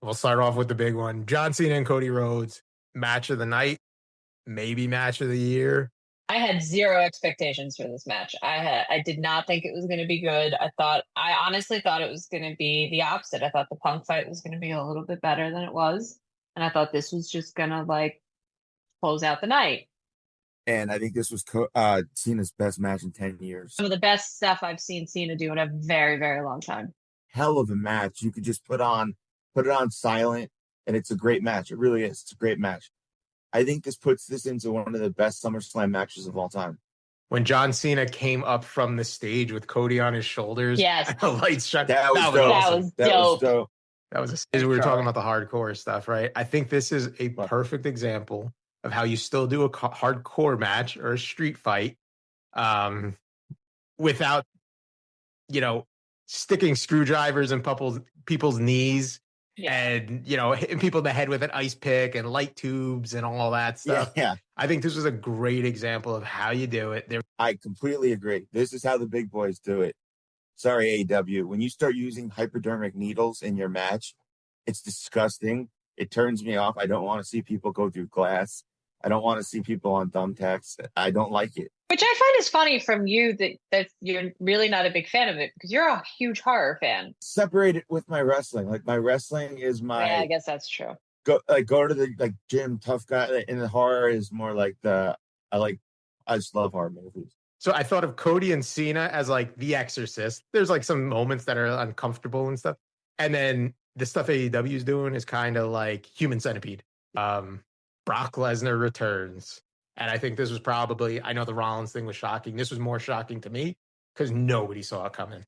We'll start off with the big one. John Cena and Cody Rhodes, match of the night, maybe match of the year. I had zero expectations for this match. I did not think it was going to be good. I honestly thought it was going to be the opposite. I thought the Punk fight was going to be a little bit better than it was, and I thought this was just going to like close out the night. And I think this was Cena's best match in 10 years. Some of the best stuff I've seen Cena do in a very, very long time. Hell of a match. You could just put it on silent, and it's a great match. It really is. It's a great match. I think this puts this into one of the best SummerSlam matches of all time. When John Cena came up from the stage with Cody on his shoulders, yes, the lights shut. That was dope. That was we were talking about the hardcore stuff, right? I think this is a perfect example of how you still do a hardcore match or a street fight without, sticking screwdrivers in people's knees. Yeah. And, hitting people in the head with an ice pick and light tubes and all that stuff. Yeah. I think this was a great example of how you do it. I completely agree. This is how the big boys do it. Sorry, AEW. When you start using hypodermic needles in your match, it's disgusting. It turns me off. I don't want to see people go through glass. I don't want to see people on thumbtacks. I don't like it. Which I find is funny from you that you're really not a big fan of it because you're a huge horror fan. Separate it with my wrestling. Like my wrestling is my. Yeah, I guess that's true. Go to the gym, tough guy. And the horror is more like I just love horror movies. So I thought of Cody and Cena as like The Exorcist. There's like some moments that are uncomfortable and stuff. And then the stuff AEW is doing is kind of like Human Centipede. Brock Lesnar returns. And I think this was probably, I know the Rollins thing was shocking. This was more shocking to me because nobody saw it coming.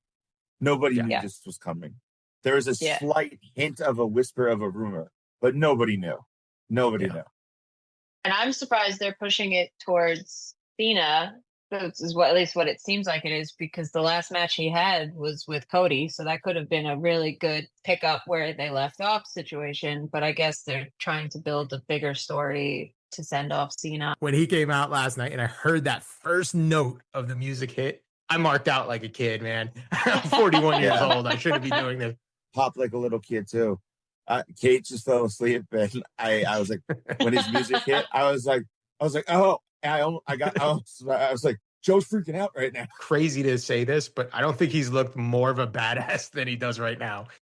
Nobody knew this was coming. There was a slight hint of a whisper of a rumor, but nobody knew. Nobody knew. And I'm surprised they're pushing it towards Cena. This is at least what it seems like it is, because the last match he had was with Cody. So that could have been a really good pickup where they left off situation. But I guess they're trying to build a bigger story to send off Cena. When he came out last night and I heard that first note of the music hit, I marked out like a kid, man. I'm 41 years old. I shouldn't be doing this. Popped like a little kid too. Kate just fell asleep, and I was like, when his music hit, I was like, oh, I was like, Joe's freaking out right now. Crazy to say this, but I don't think he's looked more of a badass than he does right now.